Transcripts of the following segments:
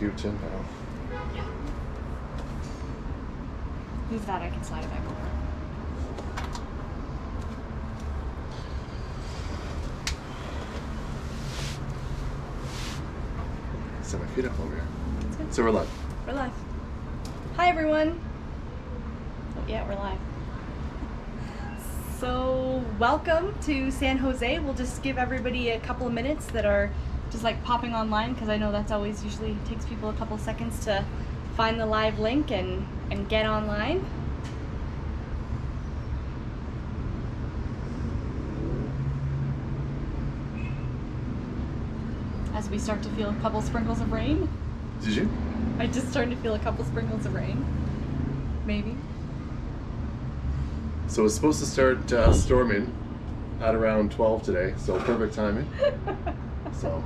scoot in now. Yeah. Move that, I can slide it back over. Set my feet up over here. That's good. So we're live. We're live. Hi everyone. Oh yeah, we're live. So welcome to San Jose. We'll just give everybody a couple of minutes that are just like popping online, because I know that's always usually takes people a couple of seconds to find the live link and get online. As we start to feel a couple sprinkles of rain. Did you? I just started to feel a couple sprinkles of rain. Maybe. So it's supposed to start storming at around 12 today, so perfect timing. So.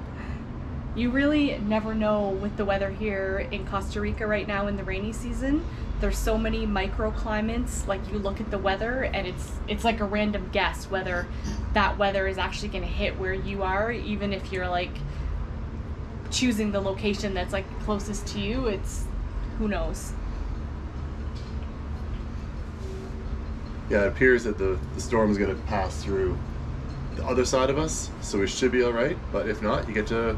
You really never know with the weather here in Costa Rica right now in the rainy season. There's so many microclimates. Like, you look at the weather and it's like a random guess whether that weather is actually going to hit where you are, even if you're like choosing the location that's like closest to you. It's, who knows. Yeah, it appears that the storm is going to pass through the other side of us, so we should be all right. But if not, you get to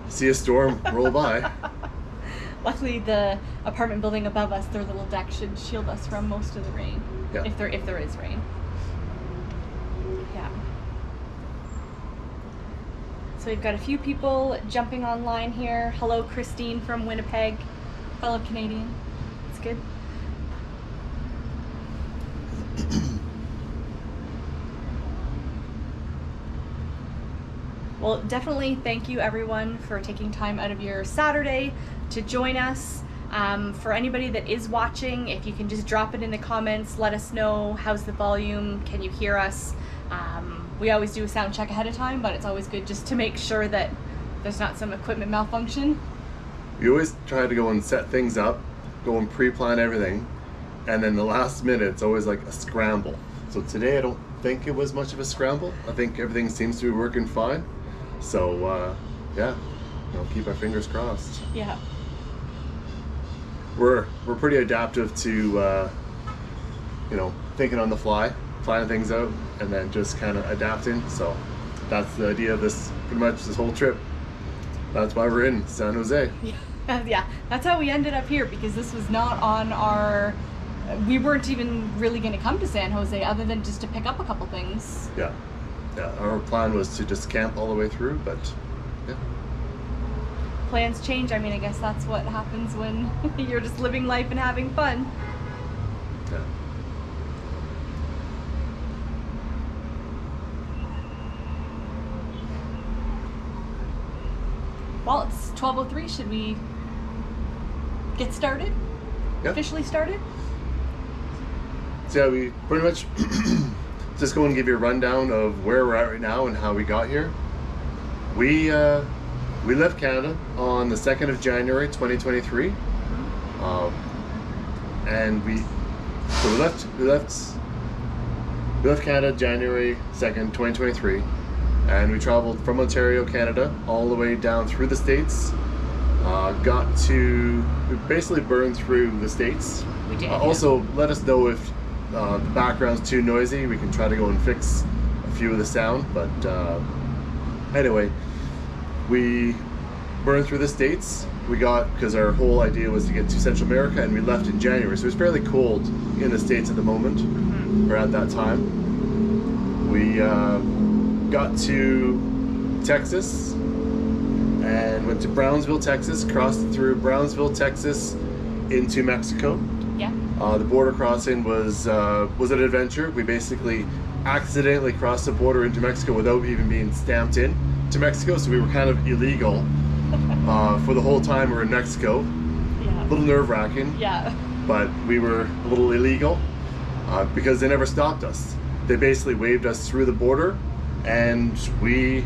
see a storm roll by. Luckily, the apartment building above us, their little deck should shield us from most of the rain. Yeah. If there is rain. Yeah. So we've got a few people jumping online here. Hello, Christine from Winnipeg, fellow Canadian. It's good. Well, definitely thank you everyone for taking time out of your Saturday to join us. For anybody that is watching, if you can just drop it in the comments, let us know how's the volume, can you hear us? We always do a sound check ahead of time, but it's always good just to make sure that there's not some equipment malfunction. We always try to go and set things up, go and pre-plan everything, and then the last minute it's always like a scramble. So today I don't think it was much of a scramble. I think everything seems to be working fine. So yeah, keep our fingers crossed. Yeah. We're pretty adaptive to thinking on the fly, planning things out, and then just kind of adapting. So that's the idea of this, pretty much this whole trip. That's why we're in San Jose. Yeah, that's how we ended up here, because this was not on our, we weren't even really going to come to San Jose other than just to pick up a couple things. Yeah, our plan was to just camp all the way through, but yeah. Plans change. I mean, I guess that's what happens when you're just living life and having fun. Yeah. Well, it's 12:03. Should we get started? Yeah. Officially started? So yeah, we pretty much just go and give you a rundown of where we're at right now and how we got here. We left Canada on the 2nd of January 2023, and we left Canada January 2nd, 2023, and we traveled from Ontario, Canada, all the way down through the States. We basically burned through the States. We did. Also, let us know if the background's too noisy. We can try to go and fix a few of the sound, but anyway, we burned through the States. Because our whole idea was to get to Central America, and we left in January, so it's fairly cold in the States at the moment, or at that time. We got to Texas and went to Brownsville, Texas, crossed through Brownsville, Texas into Mexico. Yeah. The border crossing was an adventure. We basically accidentally crossed the border into Mexico without even being stamped in to Mexico, so we were kind of illegal for the whole time we were in Mexico. Yeah. A little nerve-wracking. Yeah. But we were a little illegal because they never stopped us. They basically waved us through the border, and we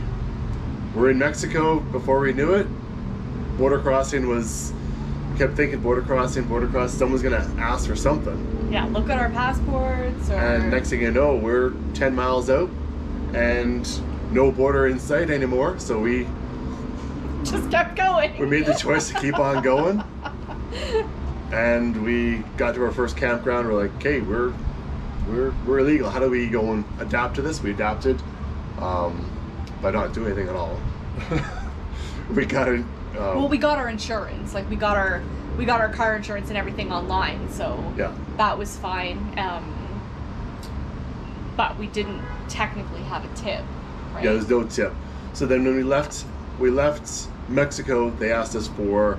were in Mexico before we knew it. Border crossing was, we kept thinking border crossing, someone's gonna ask for something. Yeah, look at our passports. And next thing you know, we're 10 miles out and no border in sight anymore, so we just kept going. We made the choice to keep on going. And we got to our first campground. We're like, okay, we're illegal. How do we go and adapt to this? We adapted by not doing anything at all. We got it. Well, we got our insurance. Like we got our car insurance and everything online, so yeah, that was fine. But we didn't technically have a tip, right? Yeah, there's no tip. So then when we left Mexico, they asked us for,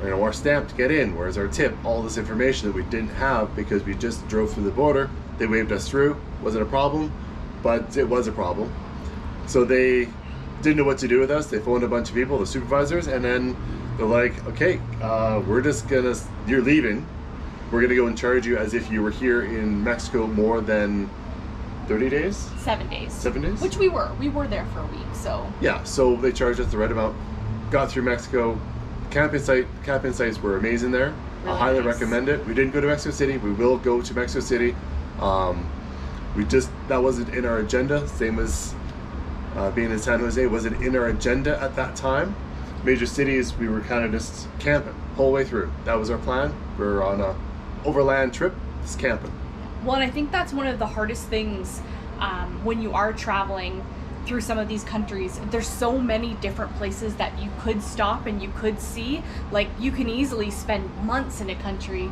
our stamp to get in. Where's our tip? All this information that we didn't have because we just drove through the border. They waved us through. Wasn't a problem, but it was a problem. So they didn't know what to do with us. They phoned a bunch of people, the supervisors, and then they're like, okay, you're leaving. We're gonna go and charge you as if you were here in Mexico more than 30 days? 7 days. 7 days? Which we were. We were there for a week, so. Yeah, so they charged us the right amount. Got through Mexico. Camping sites were amazing there. Really I highly nice. recommend it. We didn't go to Mexico City. We will go to Mexico City. That wasn't in our agenda. Same as being in San Jose wasn't in our agenda at that time. Major cities, we were kind of just camping whole way through. That was our plan. We were on a overland trip, just camping. Well, and I think that's one of the hardest things when you are traveling through some of these countries. There's so many different places that you could stop and you could see. Like, you can easily spend months in a country.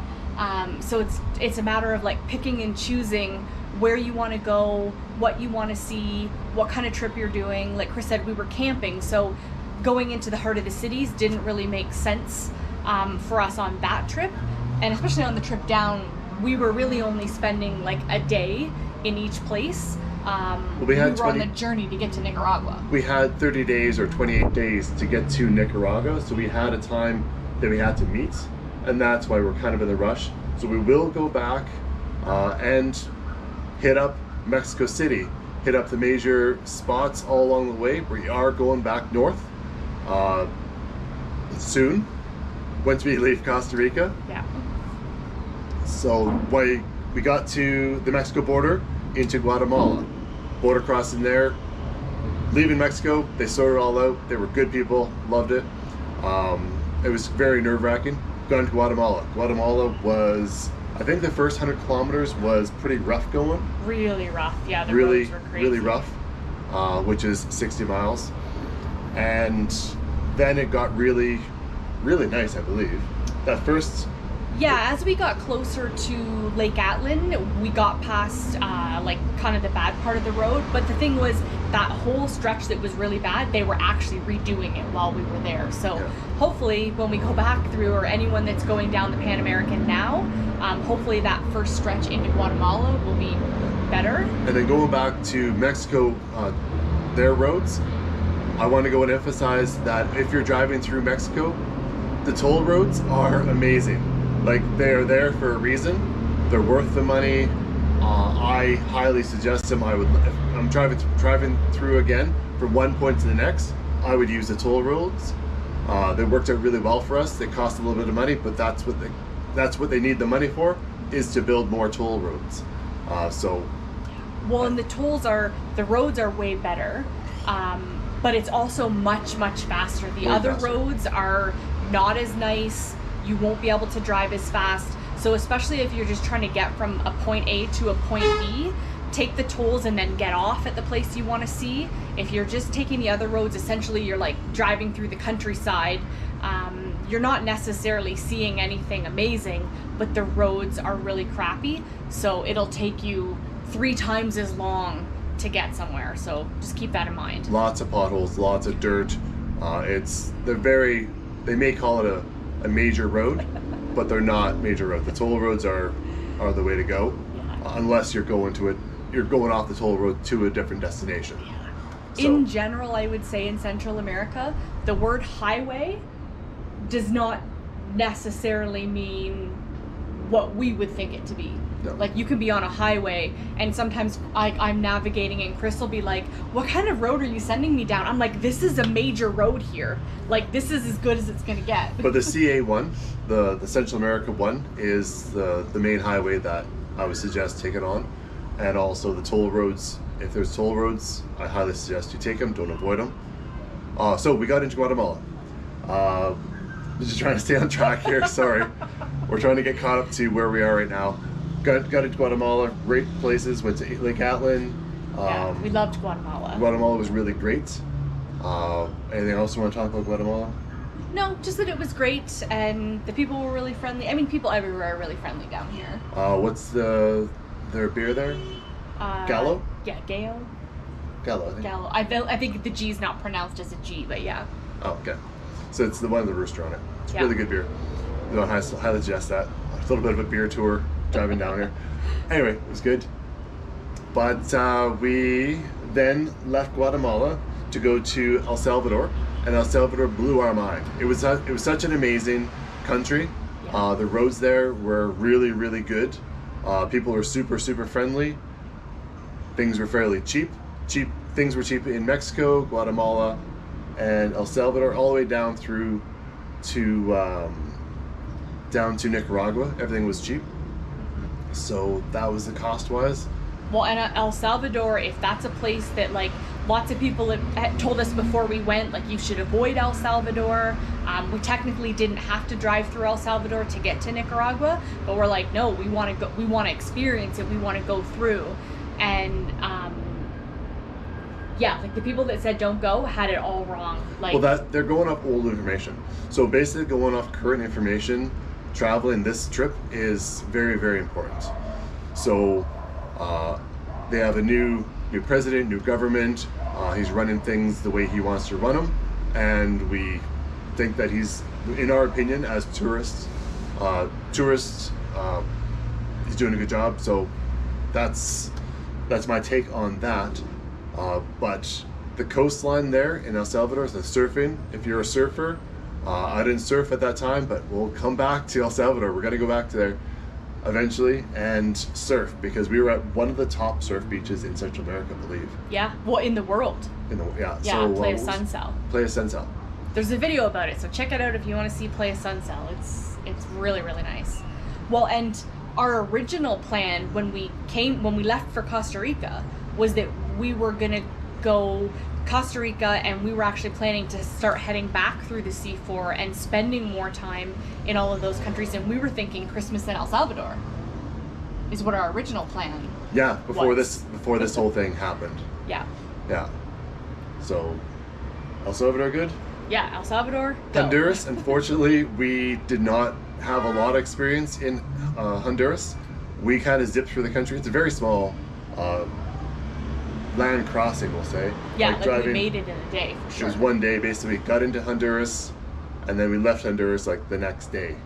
So it's a matter of like picking and choosing where you want to go, what you want to see, what kind of trip you're doing. Like Chris said, we were camping, so going into the heart of the cities didn't really make sense for us on that trip. And especially on the trip down, we were really only spending like a day in each place. We were on the journey to get to Nicaragua. We had 30 days or 28 days to get to Nicaragua, so we had a time that we had to meet, and that's why we're kind of in the rush. So we will go back and hit up Mexico City, hit up the major spots all along the way. We are going back north soon, once we leave Costa Rica. Yeah. So we got to the Mexico border into Guatemala. Border crossing there, leaving Mexico, they sorted it all out. They were good people, loved it. It was very nerve-wracking. Gone to Guatemala. Guatemala was, I think the first 100 kilometers was pretty rough going. Really rough, yeah, the roads were crazy. Really rough, which is 60 miles. And then it got really, really nice, I believe. That first... Yeah, as we got closer to Lake Atlan, we got past like kind of the bad part of the road. But the thing was, that whole stretch that was really bad, they were actually redoing it while we were there. So yeah. Hopefully when we go back through, or anyone that's going down the Pan American now, hopefully that first stretch into Guatemala will be better. And then going back to Mexico, their roads, I want to go and emphasize that if you're driving through Mexico, the toll roads are amazing. Like, they're there for a reason. They're worth the money. I highly suggest them. If I'm driving through again from one point to the next, I would use the toll roads. They worked out really well for us. They cost a little bit of money, but that's what they need the money for, is to build more toll roads. Well, and the roads are way better, but it's also much faster. The other roads are not as nice. You won't be able to drive as fast. So especially if you're just trying to get from a point A to a point B, take the tolls and then get off at the place you want to see. If you're just taking the other roads, essentially you're like driving through the countryside. You're not necessarily seeing anything amazing, but the roads are really crappy. So it'll take you 3 times as long to get somewhere. So just keep that in mind. Lots of potholes, lots of dirt. They may call it a major road, but they're not major roads. The toll roads are the way to go, unless you're going off the toll road to a different destination. Yeah. So, in general, I would say in Central America, the word highway does not necessarily mean what we would think it to be. No. Like, you can be on a highway, and sometimes I'm navigating, and Chris will be like, what kind of road are you sending me down? I'm like, this is a major road here. Like, this is as good as it's gonna get. But the CA1, the Central America one, is the main highway that I would suggest taking on. And also the toll roads. If there's toll roads, I highly suggest you take them, don't avoid them. So we got into Guatemala. Just trying to stay on track here. Sorry, we're trying to get caught up to where we are right now. Got to Guatemala. Great places. Went to Lake Atlan. Yeah, we loved Guatemala. Guatemala was really great. Anything else you want to talk about Guatemala? No, just that it was great and the people were really friendly. I mean, people everywhere are really friendly down here. What's their beer there? Gallo? Yeah, Gallo. Gallo, I think. Gallo. I think the G's not pronounced as a G, but yeah. Oh, okay. So it's the one with the rooster on it. It's Yeah. really good beer. You know, I highly suggest that. A little bit of a beer tour driving down here. Anyway, it was good. But we then left Guatemala to go to El Salvador, and El Salvador blew our mind. It was such an amazing country. Yeah. The roads there were really, really good. People were super, super friendly. Things were fairly cheap. Things were cheap in Mexico, Guatemala, and El Salvador, all the way down through to Nicaragua. Everything was cheap. So that was the cost-wise. Well, and El Salvador, if that's a place that like lots of people had told us before we went, like you should avoid El Salvador. We technically didn't have to drive through El Salvador to get to Nicaragua, but we're like, no, we want to go. We want to experience it. We want to go through, and yeah, like the people that said don't go had it all wrong. Like, well, they're going off old information. So basically, going off current information, traveling this trip is very, very important. So they have a new president, new government. He's running things the way he wants to run them, and we think that he's, in our opinion, as tourists, he's doing a good job. So that's my take on that. But the coastline there in El Salvador, the surfing, if you're a surfer, I didn't surf at that time, but we'll come back to El Salvador. We're gonna go back to there eventually and surf, because we were at one of the top surf beaches in Central America, I believe. yeah, well, in the world. Yeah, Yeah, so, Playa Sunsel. Playa Sunsel. There's a video about it, so check it out if you want to see Playa Sunsel. It's really, really nice. Well, and our original plan when we left for Costa Rica was that we were gonna go Costa Rica, and we were actually planning to start heading back through the C4 and spending more time in all of those countries, and we were thinking Christmas in El Salvador is what our original plan. Yeah, before was. this whole thing happened. Yeah. Yeah. So El Salvador good? Yeah, El Salvador, go. Honduras, unfortunately, we did not have a lot of experience in Honduras. We kind of zipped through the country. It's a very small land crossing, we'll say. Yeah, like we driving, made it in a day, for sure. It was one day, basically. Got into Honduras, and then we left Honduras like the next day.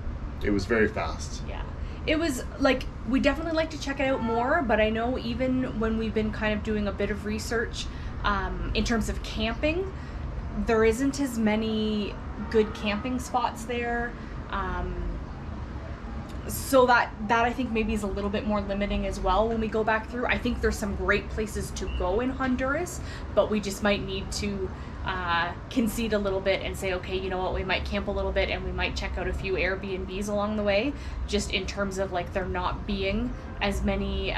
It was very fast. Yeah. It was like, we definitely like to check it out more, but I know even when we've been kind of doing a bit of research in terms of camping, there isn't as many good camping spots there. So that I think maybe is a little bit more limiting as well when we go back through. I think there's some great places to go in Honduras, but we just might need to concede a little bit and say, okay, you know what, we might camp a little bit and we might check out a few Airbnbs along the way, just in terms of like there not being as many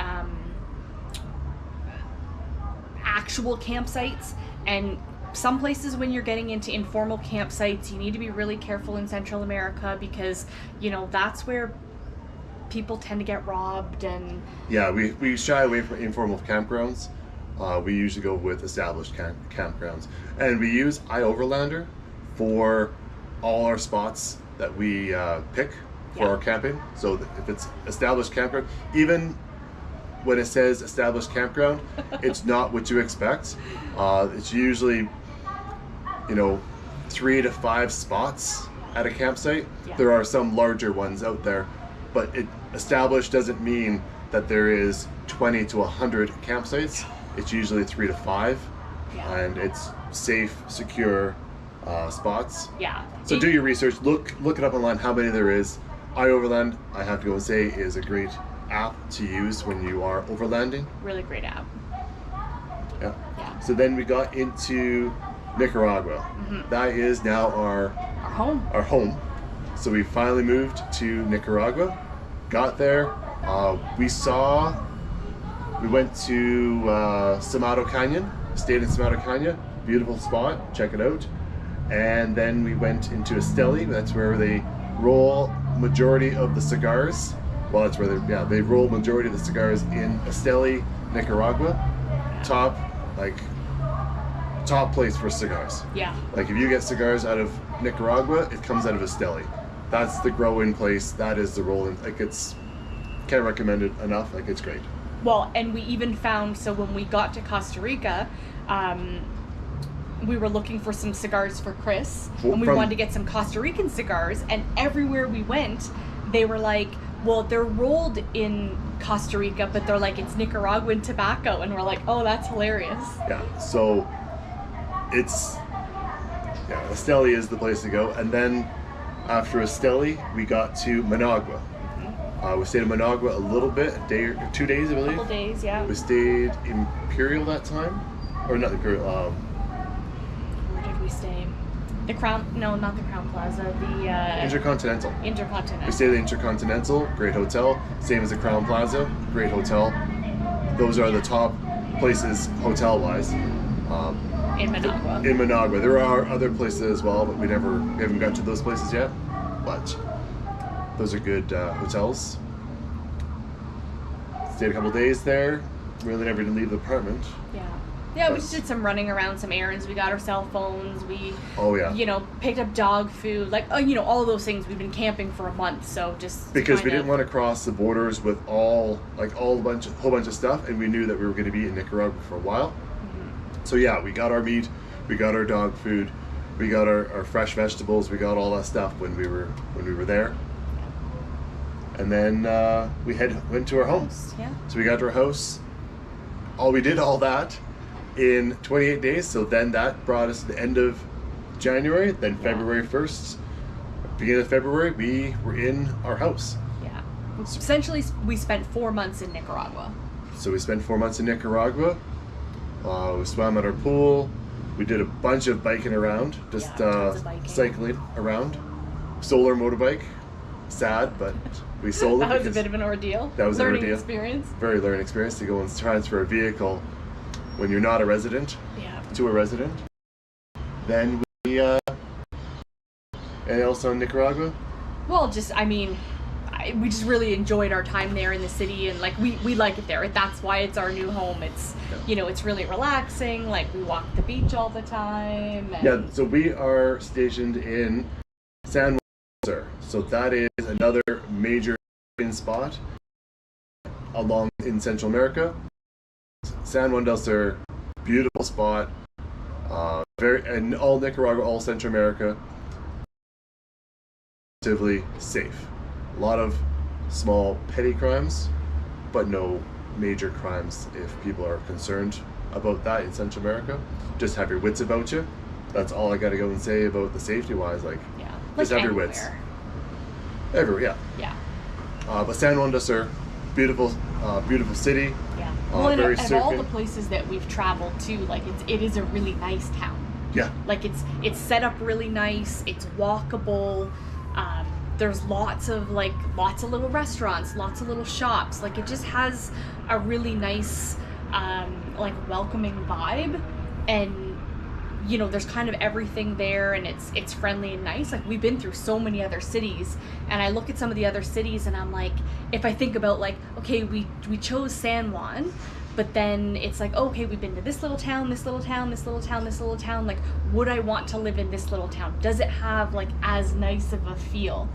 actual campsites. And some places, when you're getting into informal campsites, you need to be really careful in Central America, because you know that's where people tend to get robbed. And yeah, we shy away from informal campgrounds. We usually go with established campgrounds, and we use iOverlander for all our spots that we pick for our camping. So if it's established campground, even when it says established campground, it's not what you expect. It's usually, 3 to 5 spots at a campsite. Yeah. There are some larger ones out there, but established doesn't mean that there is 20 to 100 campsites. It's usually 3 to 5, Yeah. and it's safe, secure spots. yeah, So do your research. Look it up online how many there is. iOverland, I have to go and say, is a great app to use when you are overlanding. really great app. Yeah. Yeah. So then we got into Nicaragua. Mm-hmm. Our That is now home. our home. So we finally moved to Nicaragua. Got there. We went to Samado Canyon. Stayed in Samado Canyon. Beautiful spot. Check it out. And then we went into Esteli. That's where they roll majority of the cigars. Well, that's where they roll majority of the cigars in Esteli, Nicaragua. Top place for cigars. Yeah. Like if you get cigars out of Nicaragua, it comes out of Esteli. That's the grow-in place. That is the roll-in. Like can't recommend it enough. Like it's great. Well, and we even found, so when we got to Costa Rica, we were looking for some cigars for Chris, and we wanted to get some Costa Rican cigars, and everywhere we went, they were like, well, they're rolled in Costa Rica, but they're like, it's Nicaraguan tobacco, and we're like, oh, that's hilarious. Yeah, so Esteli is the place to go, and then after Esteli, we got to Managua. We stayed in Managua a little bit, a day or 2 days, I believe. A couple days, yeah. We stayed Imperial that time, or not Imperial. Where did we stay? The Crown? No, not the Crown Plaza. The Intercontinental. Intercontinental. We stayed at the Intercontinental, great hotel. Same as the Crown Plaza, great hotel. Those are the top places hotel-wise. In Managua. In Managua, there are other places as well, but we haven't got to those places yet. But those are good hotels. Stayed a couple days there. Really never did leave the apartment. Yeah, we just did some running around, some errands. We got our cell phones. We, picked up dog food. Like, all of those things. We've been camping for a month, so just because we didn't want to cross the borders with whole bunch of stuff, and we knew that we were going to be in Nicaragua for a while. Mm-hmm. So yeah, we got our meat, we got our dog food, we got our fresh vegetables, we got all that stuff when we were there. And then we went to our home. Yeah. So we got to our house. We did all that in 28 days. So then that brought us to the end of January. Then February 1st, beginning of February, we were in our house. Yeah. Essentially, we spent 4 months in Nicaragua. So we spent 4 months in Nicaragua. We swam at our pool. We did a bunch of biking around, just cycling around. Sold our motorbike. Sad, but we sold it. That was a bit of an ordeal. That was an ordeal. Learning experience. Very learning experience to go and transfer a vehicle when you're not a resident to a resident. Then we, and also in Nicaragua? Well, we just really enjoyed our time there in the city, and we like it there. That's why it's our new home. It's it's really relaxing. Like we walk the beach all the time. And so we are stationed in San Jose. So that is another major spot along in Central America. San Juan del Sur, beautiful spot. And all Nicaragua, all Central America, relatively safe. A lot of small petty crimes, but no major crimes if people are concerned about that in Central America. Just have your wits about you. That's all I got to go and say about the safety wise. Just have your wits. Everywhere, yeah. But San Juan del Sur, beautiful city. Yeah. Well, and all the places that we've traveled to, it is a really nice town. Yeah. It's set up really nice. It's walkable. There's lots of little restaurants, lots of little shops. It just has a really nice, welcoming vibe, and there's kind of everything there, and it's friendly and nice. We've been through so many other cities, and I look at some of the other cities, and I'm like, if I think about okay, we chose San Juan, but then it's okay, we've been to this little town, this little town, this little town, this little town. Would I want to live in this little town? Does it have as nice of a feel?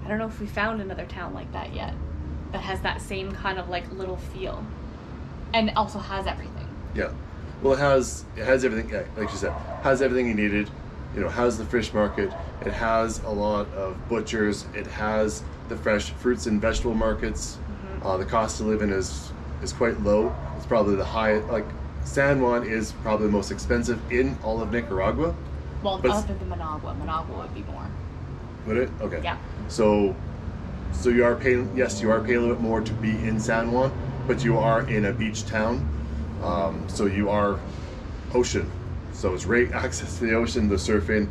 I don't know if we found another town like that yet that has that same kind of little feel, and also has everything. Yeah. Well, it has everything, like you said, has everything you needed. Has the fish market. It has a lot of butchers. It has the fresh fruits and vegetable markets. Mm-hmm. The cost of living is quite low. It's probably the highest. San Juan is probably the most expensive in all of Nicaragua. Well, other than Managua would be more. Would it? Okay. Yeah. So you are paying. Yes, you are paying a little bit more to be in San Juan, but you are in a beach town. So you are ocean, so it's great access to the ocean, the surfing,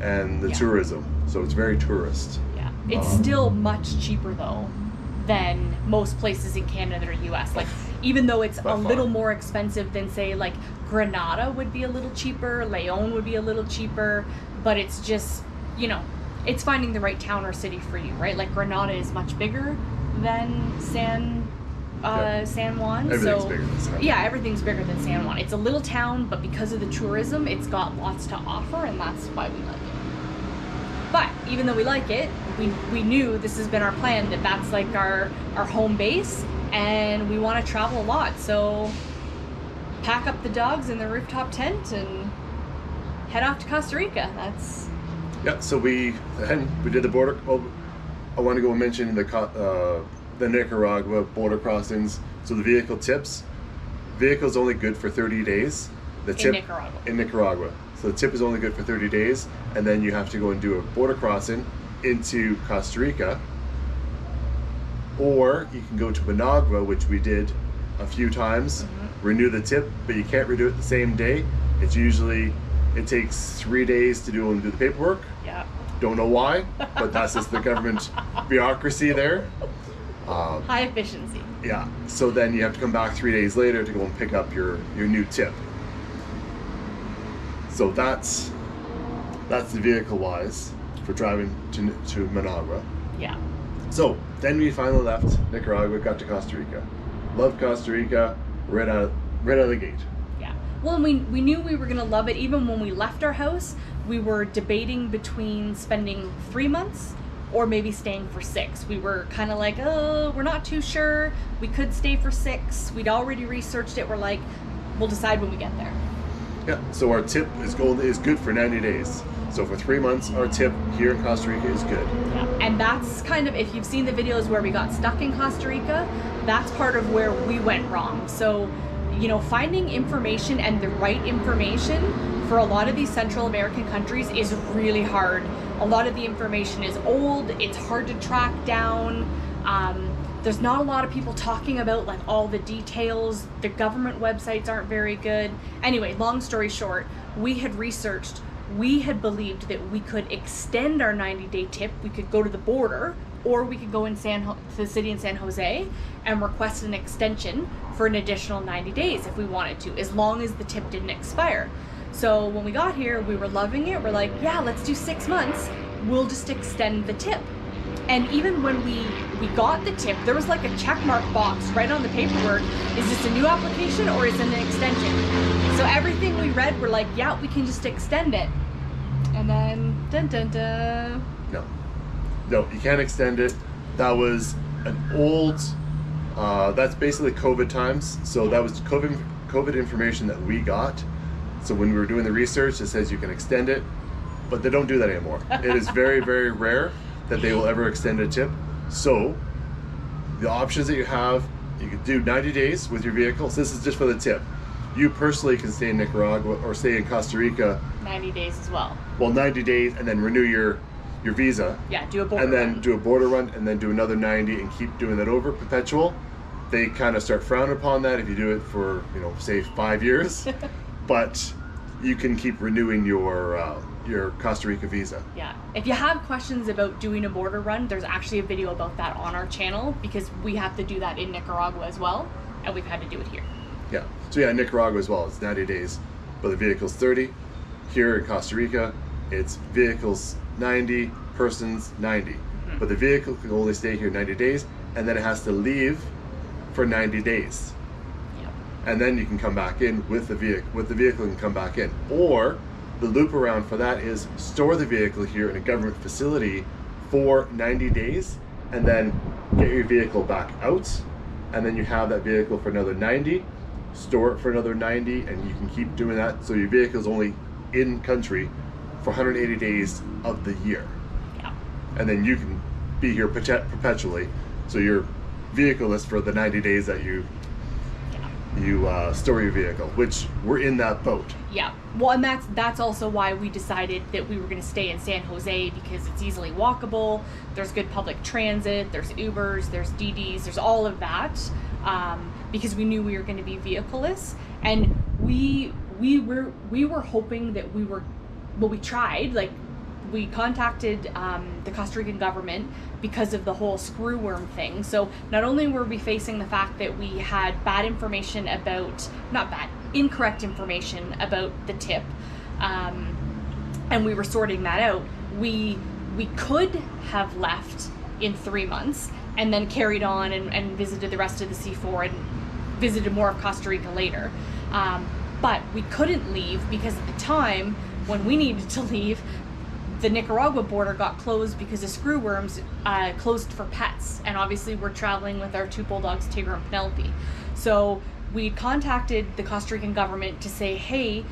and the tourism. So it's very tourist. Yeah, it's still much cheaper though than most places in Canada or U.S. even though it's By a far. little more expensive than, say, like Granada would be a little cheaper, Leon would be a little cheaper, but it's just, you know, it's finding the right town or city for you, right? Like Granada is much bigger than San Juan. Everything's so bigger than San Juan. yeah, everything's bigger than San Juan. It's a little town, but because of the tourism, it's got lots to offer, and that's why we like it. But even though we like it, we knew this has been our plan, that that's like our home base, and we want to travel a lot. So pack up the dogs in the rooftop tent and head off to Costa Rica. That's Yeah, so we did the border. Well, I want to go and mention the Nicaragua border crossings. So the vehicle tips. Vehicle's only good for 30 days. The tip in Nicaragua. So the tip is only good for 30 days, and then you have to go and do a border crossing into Costa Rica. Or you can go to Managua, which we did a few times, renew the tip, but you can't renew it the same day. It takes 3 days to do the paperwork. yeah. Don't know why, but that's just the government bureaucracy there. High efficiency. Yeah, so then you have to come back 3 days later to go and pick up your new tip. So that's the vehicle-wise for driving to Managua. Yeah. So then we finally left Nicaragua, got to Costa Rica. Loved Costa Rica right out of the gate. Yeah. Well, and we knew we were going to love it. Even when we left our house, we were debating between spending 3 months or maybe staying for 6. We were kind of like, oh, we're not too sure. We could stay for 6. We'd already researched it. We're like, we'll decide when we get there. Yeah, so our tip is good for 90 days. So for 3 months, our tip here in Costa Rica is good. Yeah. And that's kind of, if you've seen the videos where we got stuck in Costa Rica, that's part of where we went wrong. So, you know, finding information and the right information for a lot of these Central American countries is really hard. A lot of the information is old, it's hard to track down. There's not a lot of people talking about like all the details. The government websites aren't very good. Anyway, long story short, we had researched, we had believed that we could extend our 90-day tip. We could go to the border, or we could go in to the city in San Jose and request an extension for an additional 90 days if we wanted to, as long as the tip didn't expire. So when we got here, we were loving it. We're like, yeah, let's do 6 months. We'll just extend the tip. And even when we got the tip, there was like a check mark box right on the paperwork. Is this a new application or is it an extension? So everything we read, we're like, yeah, we can just extend it. And then, dun dun dun. No, you can't extend it. That was an old, that's basically COVID times. So that was COVID information that we got. So when we were doing the research, it says you can extend it, but they don't do that anymore. It is very, very rare that they will ever extend a tip. So the options that you have, you can do 90 days with your vehicle. So this is just for the tip. You personally can stay in Nicaragua or stay in Costa Rica 90 days as well. Well, 90 days and then renew your visa. Yeah, do a border and then run. do a border run and then do another 90 and keep doing that over perpetual. They kind of start frowning upon that if you do it for, you know, say 5 years. But you can keep renewing your Costa Rica visa. Yeah. If you have questions about doing a border run, there's actually a video about that on our channel, because we have to do that in Nicaragua as well, and we've had to do it here. Yeah. So yeah, Nicaragua as well, it's 90 days, but the vehicle's 30. Here in Costa Rica, it's vehicles 90, persons 90. But the vehicle can only stay here 90 days, and then it has to leave for 90 days. Yep. And then you can come back in with the vehicle. With the vehicle, you can come back in. Or the loop around for that is store the vehicle here in a government facility for 90 days, and then get your vehicle back out, and then you have that vehicle for another 90, store it for another 90, and you can keep doing that. So your vehicle is only in country for 180 days of the year. Yeah. And then you can be here perpetually. So your vehicle is for the 90 days that you store your vehicle, which we're in that boat. Yeah. Well, and that's also why we decided that we were going to stay in San Jose, because it's easily walkable. There's good public transit. There's Ubers. There's DDs. There's all of that, because we knew we were going to be vehicleless, and we were hoping that we tried, like, we contacted the Costa Rican government because of the whole screwworm thing. So not only were we facing the fact that we had incorrect information about the tip, and we were sorting that out, we could have left in 3 months and then carried on and visited the rest of the C4 and visited more of Costa Rica later. But we couldn't leave because at the time when we needed to leave, the Nicaragua border got closed because the screwworms closed for pets. And obviously we're traveling with our 2 bulldogs, Tigger and Penelope. So we contacted the Costa Rican government to say, hey,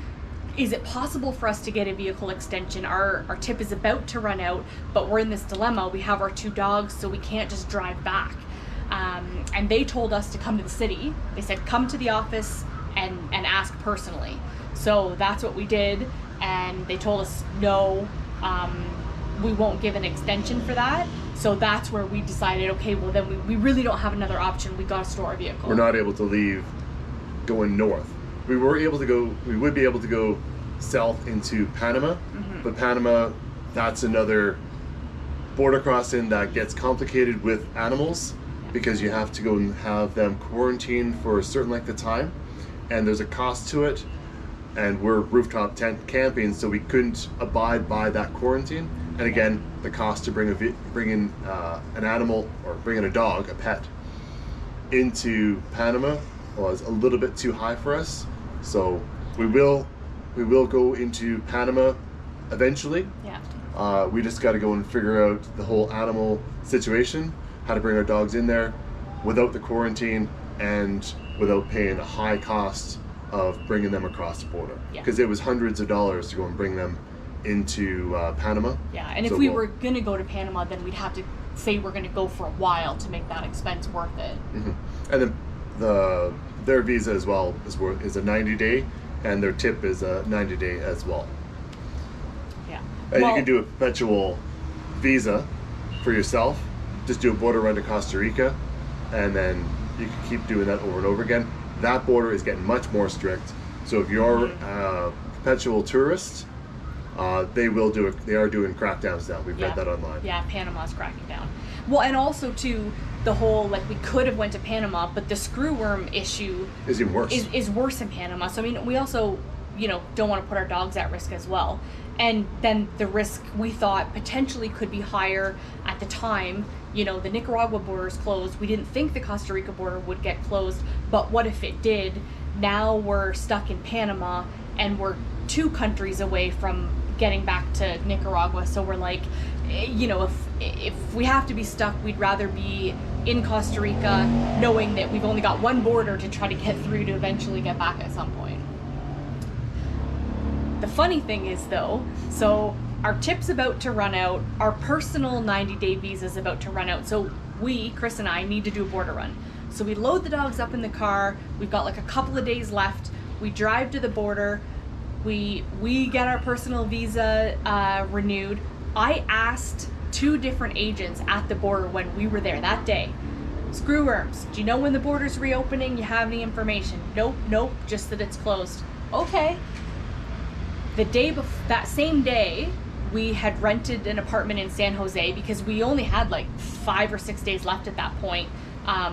is it possible for us to get a vehicle extension? Our tip is about to run out, but we're in this dilemma. We have our 2 dogs, so we can't just drive back. And they told us to come to the city. They said, come to the office and ask personally. So that's what we did. And they told us, no, we won't give an extension for that. So that's where we decided, okay, well then we really don't have another option. We got to store our vehicle. We're not able to leave going north. We would be able to go south into Panama, but Panama, that's another border crossing that gets complicated with animals because you have to go and have them quarantined for a certain length of time, and there's a cost to it, and we're rooftop tent camping, so we couldn't abide by that quarantine. And again, the cost to bring in an animal, or bring in a dog, a pet, into Panama was a little bit too high for us. So we will go into Panama eventually. Yeah. We just got to go and figure out the whole animal situation, how to bring our dogs in there without the quarantine and without paying a high cost of bringing them across the border. Because it was hundreds of dollars to go and bring them into Panama. Yeah, and if we were going to go to Panama, then we'd have to say we're going to go for a while to make that expense worth it. And then their visa as well is a 90-day, and their tip is a 90-day as well. Yeah. And you can do a perpetual visa for yourself. Just do a border run to Costa Rica, and then you can keep doing that over and over again. That border is getting much more strict. So if you're a perpetual tourist, they are doing crackdowns now. We've read that online. Yeah, Panama's cracking down. Well, and also too, the whole, like, we could have went to Panama, but the screwworm issue is even worse. Is worse in Panama. So I mean, we also, don't want to put our dogs at risk as well. And then the risk we thought potentially could be higher at the time. The Nicaragua border is closed. We didn't think the Costa Rica border would get closed, but what if it did? Now we're stuck in Panama, and we're 2 countries away from getting back to Nicaragua. So we're like, if we have to be stuck, we'd rather be in Costa Rica knowing that we've only got 1 border to try to get through to eventually get back at some point. The funny thing is though, so our tip's about to run out, our personal 90-day visa's about to run out, so Chris and I, need to do a border run. So we load the dogs up in the car, we've got like a couple of days left, we drive to the border, we get our personal visa renewed. I asked 2 different agents at the border when we were there that day, screwworms, do you know when the border's reopening? You have any information? Nope, just that it's closed. Okay. That same day, we had rented an apartment in San Jose because we only had like 5 or 6 days left at that point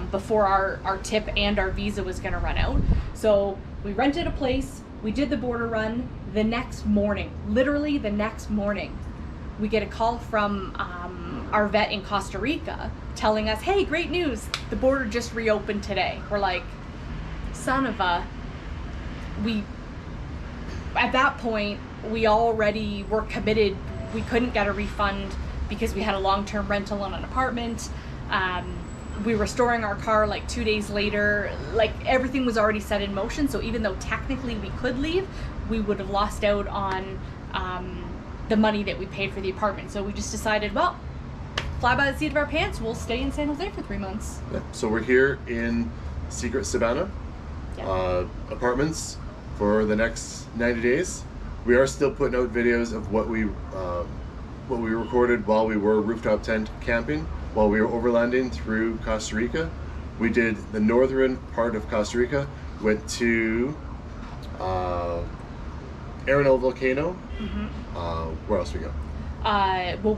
before our tip and our visa was going to run out. So we rented a place, we did the border run. The next morning, literally the next morning, we get a call from our vet in Costa Rica telling us, hey, great news, the border just reopened today. We're like, son of a... At that point, we already were committed. We couldn't get a refund because we had a long-term rental on an apartment. We were storing our car like 2 days later. Like, everything was already set in motion. So even though technically we could leave, we would have lost out on the money that we paid for the apartment. So we just decided, well, fly by the seat of our pants, we'll stay in San Jose for 3 months. Yeah. So we're here in Secrt Sabana apartments for the next 90 days. We are still putting out videos of what we recorded while we were rooftop tent camping, while we were overlanding through Costa Rica. We did the northern part of Costa Rica, went to Arenal Volcano. Where else we go? Well,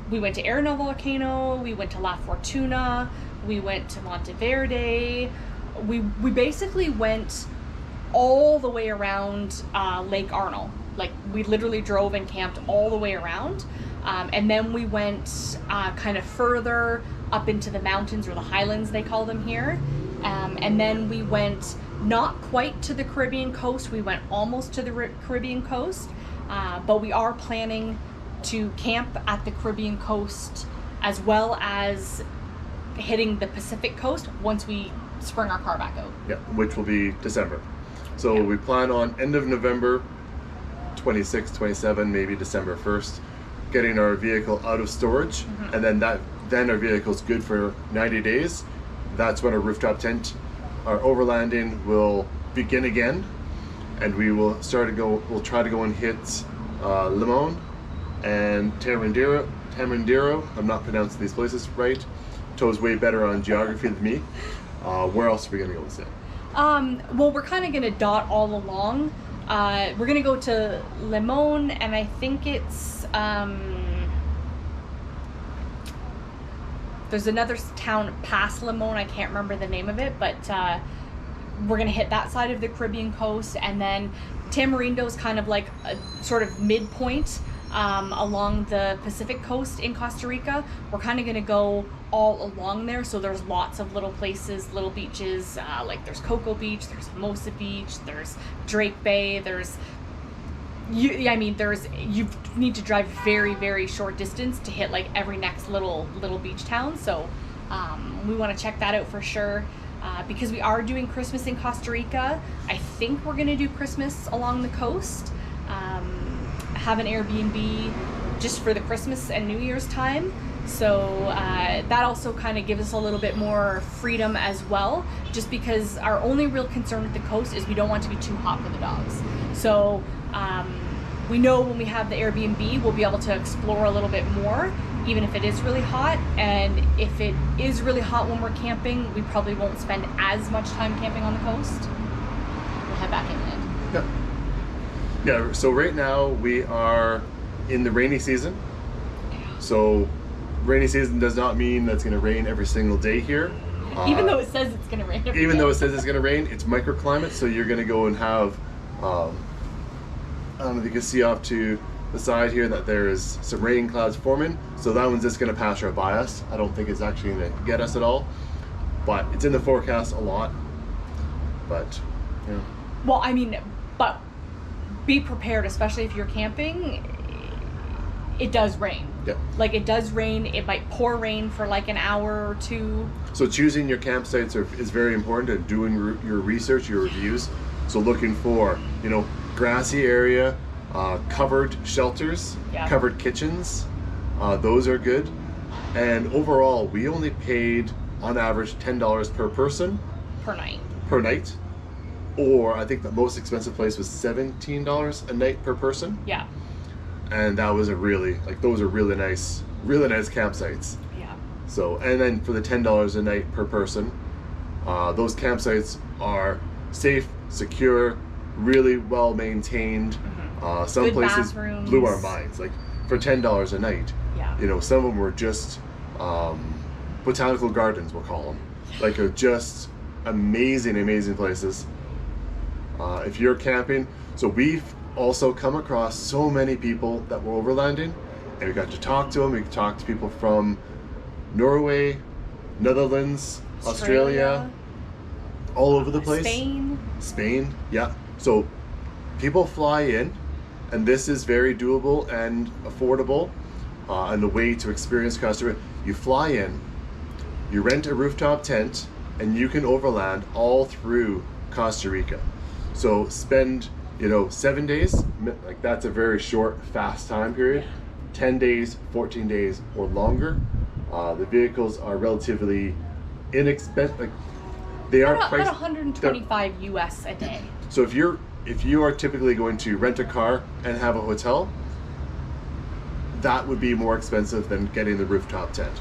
we went to Arenal Volcano, we went to La Fortuna, we went to Monteverde. We basically went all the way around Lake Arnold. Like, we literally drove and camped all the way around. And then we went kind of further up into the mountains, or the highlands they call them here. And then we went not quite to the Caribbean coast, we went almost to the Caribbean coast. But we are planning to camp at the Caribbean coast as well as hitting the Pacific coast once we spring our car back out. Yeah, which will be December. So we plan on end of November, 26, 27, maybe December 1st, getting our vehicle out of storage, and then our vehicle's good for 90 days. That's when our rooftop tent, our overlanding will begin again, and we'll try to go and hit Limon and Tamarindo. I'm not pronouncing these places right. To's way better on geography than me. Where else are we gonna go with it? Well, we're kind of gonna dot all along. We're gonna go to Limon, and I think it's there's another town past Limon. I can't remember the name of it, but we're gonna hit that side of the Caribbean coast, and then Tamarindo is kind of like a sort of midpoint along the Pacific coast in Costa Rica. We're kind of gonna go all along there, so there's lots of little places, little beaches, like there's Cocoa Beach, there's Hermosa Beach, there's Drake Bay, you need to drive very, very short distance to hit like every next little beach town. So we want to check that out for sure. Because we are doing Christmas in Costa Rica, I think we're gonna do Christmas along the coast. Have an Airbnb just for the Christmas and New Year's time. So that also kind of gives us a little bit more freedom as well, just because our only real concern with the coast is we don't want to be too hot for the dogs. So we know when we have the Airbnb, we'll be able to explore a little bit more, even if it is really hot. And if it is really hot when we're camping, we probably won't spend as much time camping on the coast. We'll head back inland. Yeah, so right now we are in the rainy season. So rainy season does not mean that it's going to rain every single day here. Even though it says it's going to rain every day. Though it says it's going to rain, it's microclimate, so you're going to go and have, I don't know if you can see off to the side here that there is some rain clouds forming. So that one's just going to pass right by us. I don't think it's actually going to get us at all. But it's in the forecast a lot. But, yeah. Well, I mean, but be prepared, especially if you're camping. It does rain. Yeah. Like, it does rain. It might pour rain for like an hour or two. So choosing your campsites is very important, and doing your research, your reviews. So looking for, grassy area, covered shelters, covered kitchens. Those are good. And overall, we only paid on average $10 per person. Per night. Or I think the most expensive place was $17 a night per person. Yeah. And that was those are really nice campsites. Yeah. So, and then for the $10 a night per person, those campsites are safe, secure, really well maintained. Some good places bathrooms. Blew our minds. Like, for $10 a night. Yeah. Some of them were just botanical gardens, we'll call them. Like, just amazing places. If you're camping, so we've also come across so many people that were overlanding, and we got to talk to them. We talked to people from Norway, Netherlands, Australia, all over the place. Spain, yeah. So people fly in, and this is very doable and affordable. And the way to experience Costa Rica, you fly in, you rent a rooftop tent, and you can overland all through Costa Rica. So spend 7 days, like that's a very short, fast time period. 10 days, 14 days, or longer. The vehicles are relatively inexpensive. Like, they are priced about 125 US a day. So if you are typically going to rent a car and have a hotel, that would be more expensive than getting the rooftop tent.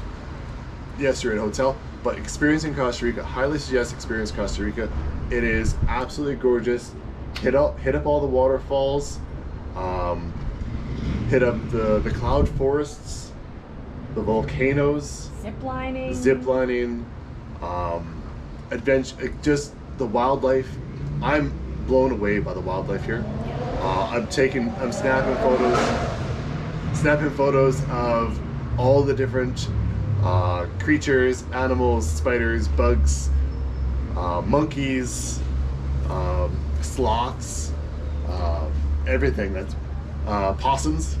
Yes, you're in a hotel, but experiencing Costa Rica, highly suggest experience Costa Rica. It is absolutely gorgeous. Hit up all the waterfalls. hit up the cloud forests, the volcanoes, Zip lining, adventure, just the wildlife. I'm blown away by the wildlife here. I'm snapping photos of all the different creatures, animals, spiders, bugs, monkeys, sloths, everything. That's possums.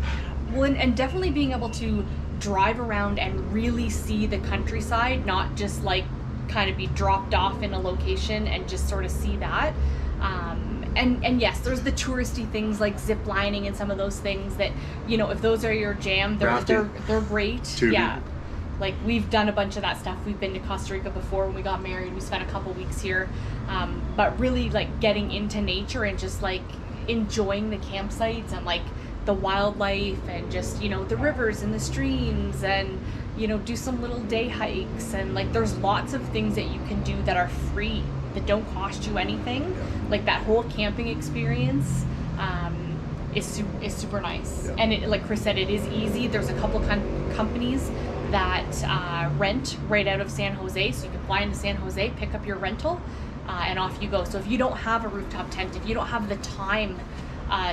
Well, and definitely being able to drive around and really see the countryside, not just like kind of be dropped off in a location and just sort of see that. And yes, there's the touristy things like zip lining and some of those things that, you know, if those are your jam, they're great. Tubing. Yeah. Like we've done a bunch of that stuff. We've been to Costa Rica before when we got married. We spent a couple weeks here. But really like getting into nature and just like enjoying the campsites and like the wildlife and just, you know, the rivers and the streams and, you know, do some little day hikes and like there's lots of things that you can do that are free, that don't cost you anything. Like that whole camping experience is super nice. Yeah. And it, like Chris said, it is easy. There's a couple companies that rent right out of San Jose, so you can fly into San Jose, pick up your rental, and off you go. So if you don't have a rooftop tent, if you don't have the time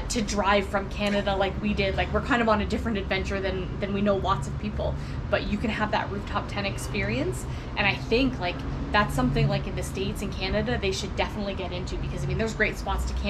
to drive from Canada like we did, like we're kind of on a different adventure than we know lots of people, but you can have that rooftop tent experience. And I think like that's something like in the States and Canada they should definitely get into, because I mean there's great spots to camp